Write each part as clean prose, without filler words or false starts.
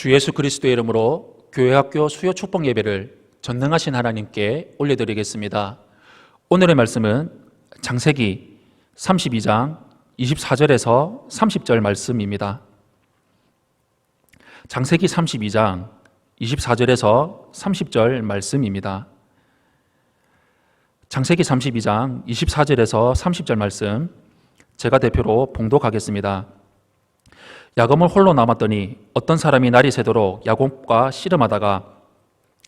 주 예수 그리스도의 이름으로 교회학교 수요 축복 예배를 전능하신 하나님께 올려드리겠습니다. 오늘의 말씀은 창세기 32장 24절에서 30절 말씀입니다. 창세기 32장 24절에서 30절 말씀입니다. 창세기 32장 24절에서 30절 말씀 제가 대표로 봉독하겠습니다. 야곱은 홀로 남았더니 어떤 사람이 날이 새도록 야곱과 씨름하다가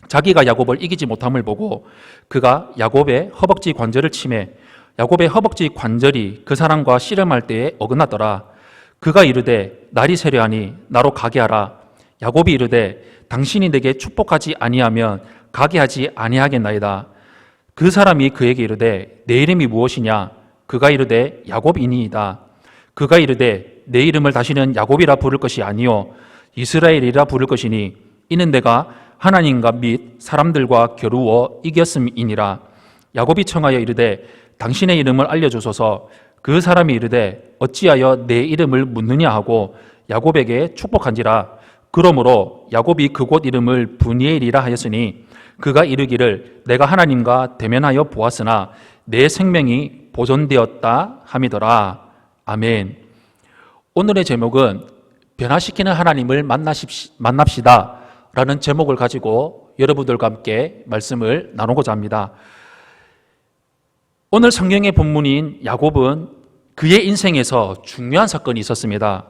자기가 야곱을 이기지 못함을 보고 그가 야곱의 허벅지 관절을 치매 야곱의 허벅지 관절이 그 사람과 씨름할 때에 어긋났더라. 그가 이르되 날이 새려하니 나로 가게 하라. 야곱이 이르되 당신이 내게 축복하지 아니하면 가게 하지 아니하겠나이다. 그 사람이 그에게 이르되 내 이름이 무엇이냐? 그가 이르되 야곱이니이다. 그가 이르되 내 이름을 다시는 야곱이라 부를 것이 아니요 이스라엘이라 부를 것이니 이는 내가 하나님과 및 사람들과 겨루어 이겼음이니라. 야곱이 청하여 이르되 당신의 이름을 알려주소서. 그 사람이 이르되 어찌하여 내 이름을 묻느냐 하고 야곱에게 축복한지라. 그러므로 야곱이 그곳 이름을 브니엘이라 하였으니 그가 이르기를 내가 하나님과 대면하여 보았으나 내 생명이 보존되었다 함이더라. 아멘. 오늘의 제목은 변화시키는 하나님을 만납시다 라는 제목을 가지고 여러분들과 함께 말씀을 나누고자 합니다. 오늘 성경의 본문인 야곱은 그의 인생에서 중요한 사건이 있었습니다.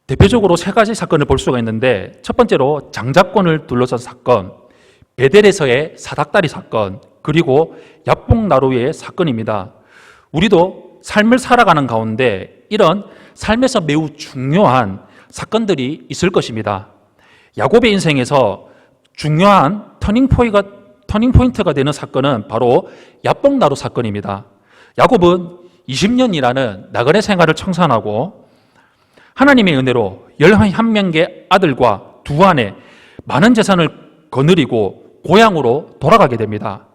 대표적으로 세 가지 사건을 볼 수가 있는데 첫 번째로 장자권을 둘러싼 사건, 베델에서의 사닥다리 사건, 그리고 야복나루의 사건입니다. 우리도 삶을 살아가는 가운데 이런 삶에서 매우 중요한 사건들이 있을 것입니다. 야곱의 인생에서 중요한 터닝포인트가 되는 사건은 바로 야복나루 사건입니다. 야곱은 20년이라는 나그네 생활을 청산하고 하나님의 은혜로 11명의 아들과 두 아내, 많은 재산을 거느리고 고향으로 돌아가게 됩니다.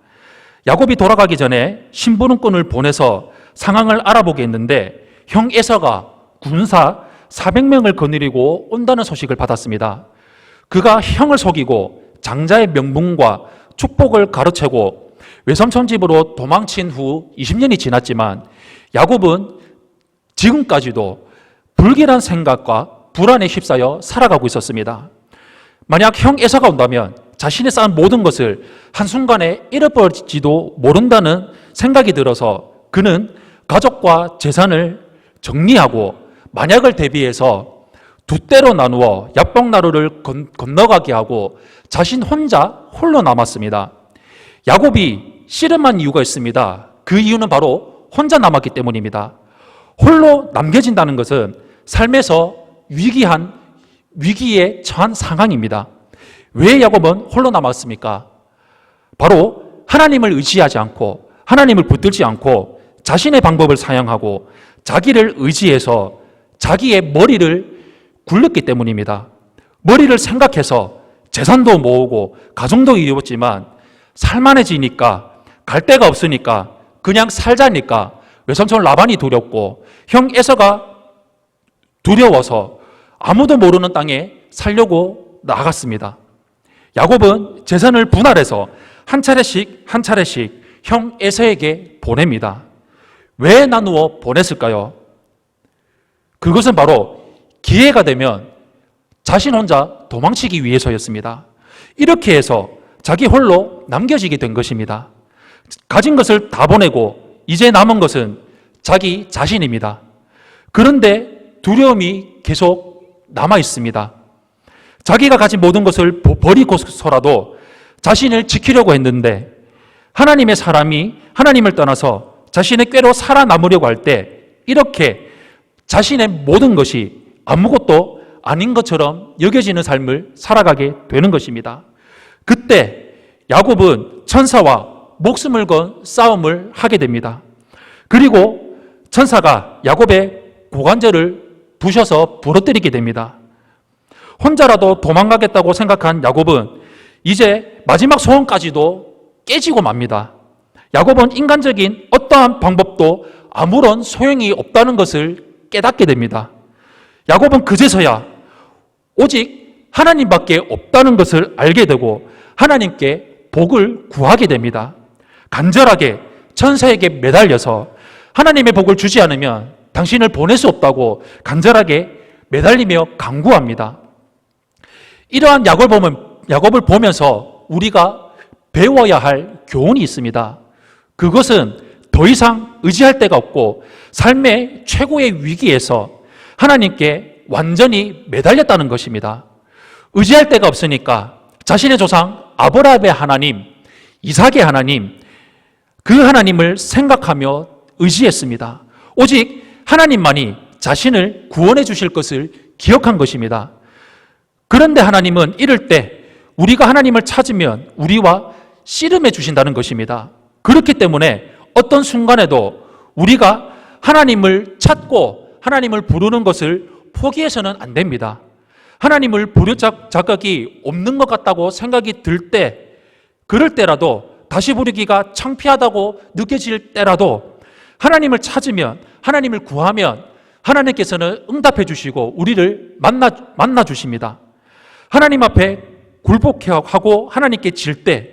야곱이 돌아가기 전에 심부름꾼을 보내서 상황을 알아보게 했는데 형 에서가 군사 400명을 거느리고 온다는 소식을 받았습니다. 그가 형을 속이고 장자의 명분과 축복을 가로채고 외삼촌 집으로 도망친 후 20년이 지났지만 야곱은 지금까지도 불길한 생각과 불안에 휩싸여 살아가고 있었습니다. 만약 형 에서가 온다면 자신이 쌓은 모든 것을 한순간에 잃어버릴지도 모른다는 생각이 들어서 그는 가족과 재산을 정리하고 만약을 대비해서 두 때로 나누어 야복나루를 건너가게 하고 자신 홀로 남았습니다. 야곱이 씨름한 이유가 있습니다. 그 이유는 바로 혼자 남았기 때문입니다. 홀로 남겨진다는 것은 삶에서 위기에 처한 상황입니다. 왜 야곱은 홀로 남았습니까? 바로 하나님을 의지하지 않고 하나님을 붙들지 않고 자신의 방법을 사용하고 자기를 의지해서 자기의 머리를 굴렸기 때문입니다. 머리를 생각해서 재산도 모으고 가정도 이루었지만 살만해지니까 갈 데가 없으니까 그냥 살자니까 외삼촌 라반이 두렵고 형 에서가 두려워서 아무도 모르는 땅에 살려고 나갔습니다. 야곱은 재산을 분할해서 한 차례씩 형 에서에게 보냅니다. 왜 나누어 보냈을까요? 그것은 바로 기회가 되면 자신 혼자 도망치기 위해서였습니다. 이렇게 해서 자기 홀로 남겨지게 된 것입니다. 가진 것을 다 보내고 이제 남은 것은 자기 자신입니다. 그런데 두려움이 계속 남아 있습니다. 자기가 가진 모든 것을 버리고서라도 자신을 지키려고 했는데 하나님의 사람이 하나님을 떠나서 자신의 꾀로 살아남으려고 할 때 이렇게 자신의 모든 것이 아무것도 아닌 것처럼 여겨지는 삶을 살아가게 되는 것입니다. 그때 야곱은 천사와 목숨을 건 싸움을 하게 됩니다. 그리고 천사가 야곱의 고관절을 부셔서 부러뜨리게 됩니다. 혼자라도 도망가겠다고 생각한 야곱은 이제 마지막 소원까지도 깨지고 맙니다. 야곱은 인간적인 어떠한 방법도 아무런 소용이 없다는 것을 깨닫게 됩니다. 야곱은 그제서야 오직 하나님밖에 없다는 것을 알게 되고 하나님께 복을 구하게 됩니다. 간절하게 천사에게 매달려서 하나님의 복을 주지 않으면 당신을 보낼 수 없다고 간절하게 매달리며 간구합니다. 이러한 야곱을 보면서 우리가 배워야 할 교훈이 있습니다. 그것은 더 이상 의지할 데가 없고 삶의 최고의 위기에서 하나님께 완전히 매달렸다는 것입니다. 의지할 데가 없으니까 자신의 조상 아브라함의 하나님, 이삭의 하나님, 그 하나님을 생각하며 의지했습니다. 오직 하나님만이 자신을 구원해 주실 것을 기억한 것입니다. 그런데 하나님은 이럴 때 우리가 하나님을 찾으면 우리와 씨름해 주신다는 것입니다. 그렇기 때문에 어떤 순간에도 우리가 하나님을 찾고 하나님을 부르는 것을 포기해서는 안 됩니다. 하나님을 부를 자격이 없는 것 같다고 생각이 들 때, 그럴 때라도 다시 부르기가 창피하다고 느껴질 때라도 하나님을 찾으면, 하나님을 구하면 하나님께서는 응답해 주시고 우리를 만나 주십니다. 하나님 앞에 굴복하고 하나님께 질 때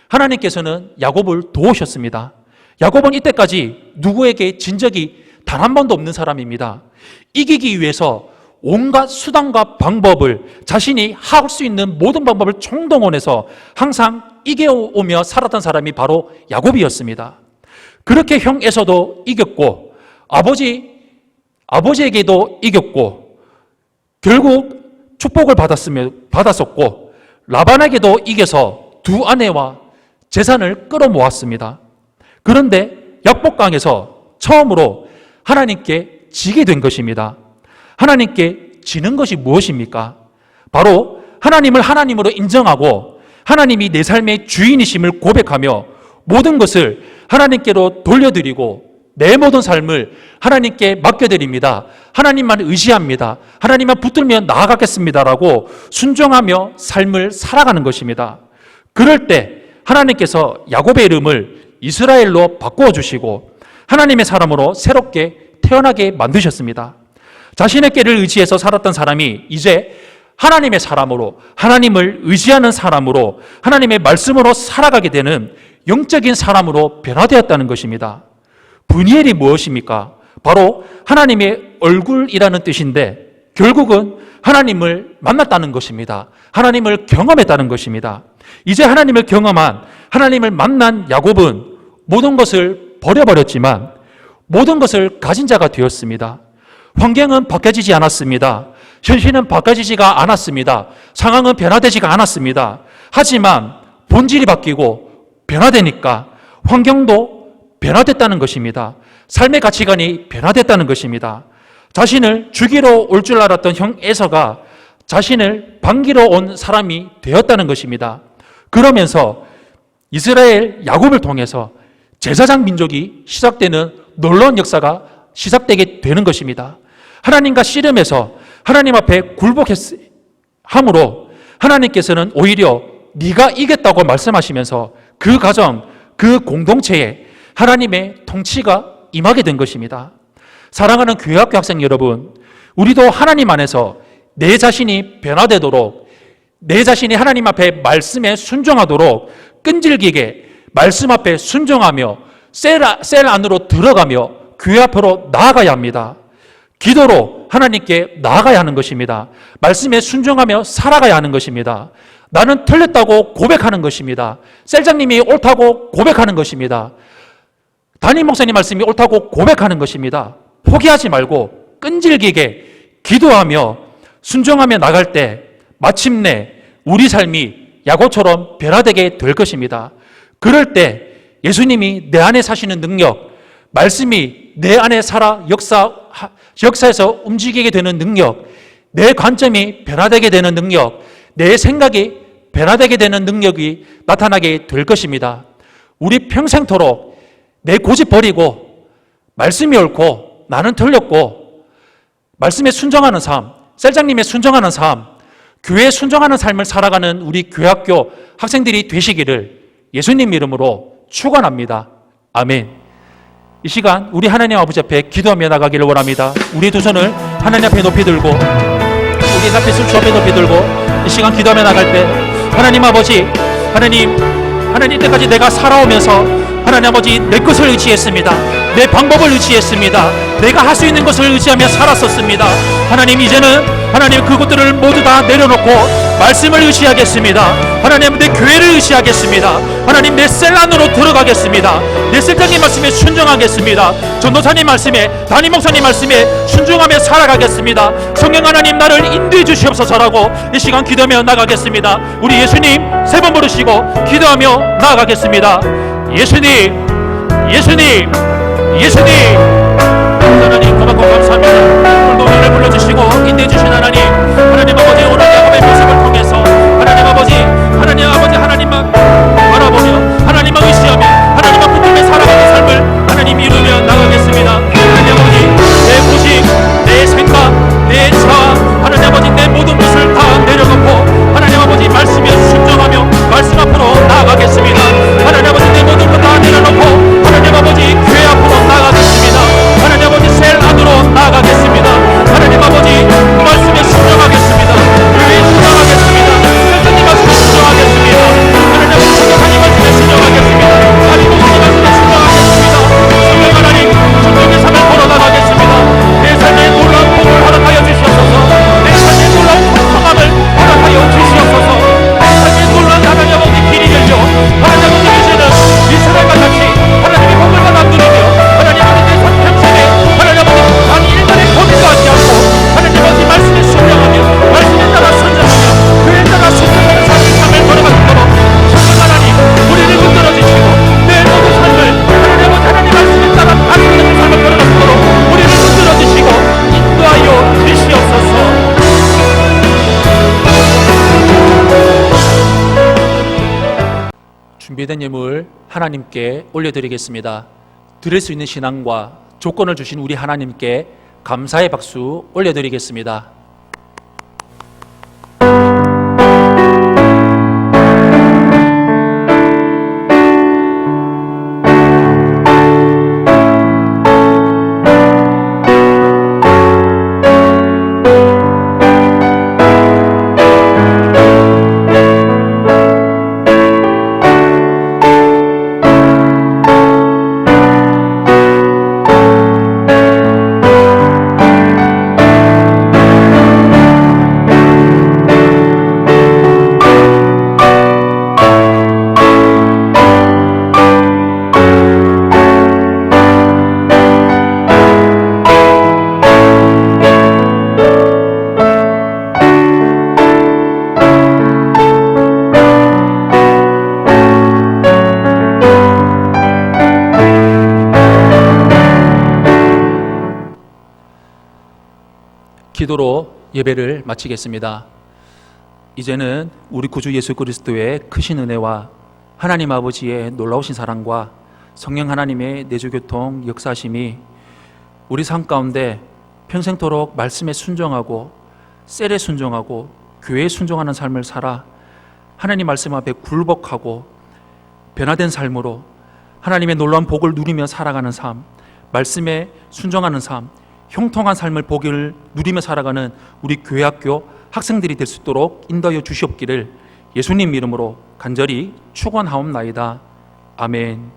하나님께서는 야곱을 도우셨습니다. 야곱은 이때까지 누구에게 진 적이 단 한 번도 없는 사람입니다. 이기기 위해서 온갖 수단과 방법을, 자신이 할 수 있는 모든 방법을 총동원해서 항상 이겨오며 살았던 사람이 바로 야곱이었습니다. 그렇게 형 에서도 이겼고 아버지에게도 이겼고 결국 축복을 받았었고 라반에게도 이겨서 두 아내와 재산을 끌어모았습니다. 그런데 약복강에서 처음으로 하나님께 지게 된 것입니다. 하나님께 지는 것이 무엇입니까? 바로 하나님을 하나님으로 인정하고 하나님이 내 삶의 주인이심을 고백하며 모든 것을 하나님께로 돌려드리고 내 모든 삶을 하나님께 맡겨드립니다. 하나님만 의지합니다. 하나님만 붙들며 나아가겠습니다라고 순종하며 삶을 살아가는 것입니다. 그럴 때 하나님께서 야곱의 이름을 이스라엘로 바꾸어 주시고 하나님의 사람으로 새롭게 태어나게 만드셨습니다. 자신의 꾀를 의지해서 살았던 사람이 이제 하나님의 사람으로, 하나님을 의지하는 사람으로, 하나님의 말씀으로 살아가게 되는 영적인 사람으로 변화되었다는 것입니다. 브니엘이 무엇입니까? 바로 하나님의 얼굴이라는 뜻인데 결국은 하나님을 만났다는 것입니다. 하나님을 경험했다는 것입니다. 이제 하나님을 경험한, 하나님을 만난 야곱은 모든 것을 버려버렸지만 모든 것을 가진 자가 되었습니다. 환경은 바뀌어지지 않았습니다. 현실은 바뀌어지지가 않았습니다. 상황은 변화되지가 않았습니다. 하지만 본질이 바뀌고 변화되니까 환경도 변화됐다는 것입니다. 삶의 가치관이 변화됐다는 것입니다. 자신을 죽이러 올 줄 알았던 형 에서가 자신을 반기러 온 사람이 되었다는 것입니다. 그러면서 이스라엘 야곱을 통해서 제사장 민족이 시작되는 놀라운 역사가 시작되게 되는 것입니다. 하나님과 씨름해서 하나님 앞에 굴복함으로 하나님께서는 오히려 네가 이겼다고 말씀하시면서 그 가정, 그 공동체에 하나님의 통치가 임하게 된 것입니다. 사랑하는 교회학교 학생 여러분, 우리도 하나님 안에서 내 자신이 변화되도록, 내 자신이 하나님 앞에 말씀에 순종하도록 끈질기게 말씀 앞에 순종하며 셀 안으로 들어가며 교회 앞으로 나아가야 합니다. 기도로 하나님께 나아가야 하는 것입니다. 말씀에 순종하며 살아가야 하는 것입니다. 나는 틀렸다고 고백하는 것입니다. 셀장님이 옳다고 고백하는 것입니다. 담임 목사님 말씀이 옳다고 고백하는 것입니다. 포기하지 말고 끈질기게 기도하며 순종하며 나갈 때 마침내 우리 삶이 야곱처럼 변화되게 될 것입니다. 그럴 때 예수님이 내 안에 사시는 능력, 말씀이 내 안에 살아 역사에서 움직이게 되는 능력, 내 관점이 변화되게 되는 능력, 내 생각이 변화되게 되는 능력이 나타나게 될 것입니다. 우리 평생토록 내 고집 버리고 말씀이 옳고 나는 틀렸고 말씀에 순종하는 삶, 셀장님에 순종하는 삶, 교회에 순종하는 삶을 살아가는 우리 교회학교 학생들이 되시기를 예수님 이름으로 축원합니다. 아멘. 이 시간 우리 하나님 아버지 앞에 기도하며 나가기를 원합니다. 우리 두 손을 하나님 앞에 높이 들고 우리 자기 앞에 주 앞에 높이 들고 이 시간 기도하며 나갈 때 하나님 아버지, 하나님 때까지 내가 살아오면서 하나님 아버지 내 것을 의지했습니다. 내 방법을 의지했습니다. 내가 할 수 있는 것을 의지하며 살았었습니다. 하나님 이제는 하나님 그것들을 모두 다 내려놓고 말씀을 의지하겠습니다. 하나님 내 교회를 의지하겠습니다. 하나님 내 셀 안으로 들어가겠습니다. 내 셀장님 말씀에 순종하겠습니다. 전도사님 말씀에, 담임 목사님 말씀에 순종하며 살아가겠습니다. 성령 하나님 나를 인도해 주시옵소서라고 이 시간 기도하며 나가겠습니다. 우리 예수님 세 번 부르시고 기도하며 나아가겠습니다. 예수님, 예수님, 예수님. 하나님 고맙고 감사합니다. 오늘도 우리를 불러주시고 인도해 주신 하나님, 하나님 아버지 오늘 야곱의 모습을 통해서 하나님 아버지 하나님만 바라보며 하나님만 의지하며 하나님만 붙들며 살아가는 삶을 하나님 이루며 나가겠습니다. 하나님 아버지 내 무식, 내 생각, 내 자아, 하나님 아버지 내 모든 것을 다 내려놓고 하나님 아버지 말씀에 순종하며 말씀 앞으로 나아가겠습니다. 하나님 아버지 내 모든 것 다 내려놓고 하나님 아버지 교회 앞으로 나아가겠습니다. 하나님 아버지 셀 안으로 나아가겠습니다. 하나님 아버지 그 말씀에 순종하겠습니다. 교회에 순종하겠습니다. 선생님 말씀에 순종하겠습니다. 하나님 아버지 성령님 말씀에 순종하겠습니다. 하나님 목사님 말씀에 순종하겠습니다. 성령 하나님 성령의 삶을 걸어나가겠습니다. 내 삶에 놀라운 복을 허락하여 주시옵소서. 내 삶에 놀라운 풍성함을 허락하여 주시옵소서. 내 삶에 놀라운 하나님 아버지 길이 열려 하나님 아버지 이제는 이스라엘과 같이 하나님의 복을 받아 누리며 하나님 아버지 내 삶 평생에 하나님 아버지 단 일간의 고민도 하지 않고 하나님 아버지 말씀에 순종하며 말씀에 따라 선정하며 그에 따라 순종하는 삶을 걸어가도록 성령 하나님 우리를 붙들어 주시고 내 모든 삶을 하나님 말씀에 따라 바꾸는 삶을 걸어가도록 우리를 붙들어 주시고 인도하여 주시옵소서. 준비된 예물 하나님께 올려드리겠습니다. 드릴 수 있는 신앙과 조건을 주신 우리 하나님께 감사의 박수 올려드리겠습니다. 기도로 예배를 마치겠습니다. 이제는 우리 구주 예수 그리스도의 크신 은혜와 하나님 아버지의 놀라우신 사랑과 성령 하나님의 내주교통 역사심이 우리 삶 가운데 평생토록 말씀에 순종하고 셀에 순종하고 교회에 순종하는 삶을 살아 하나님 말씀 앞에 굴복하고 변화된 삶으로 하나님의 놀라운 복을 누리며 살아가는 삶, 말씀에 순종하는 삶, 형통한 삶을 복을 누리며 살아가는 우리 교회학교 학생들이 될 수 있도록 인도하여 주시옵기를 예수님 이름으로 간절히 축원하옵나이다. 아멘.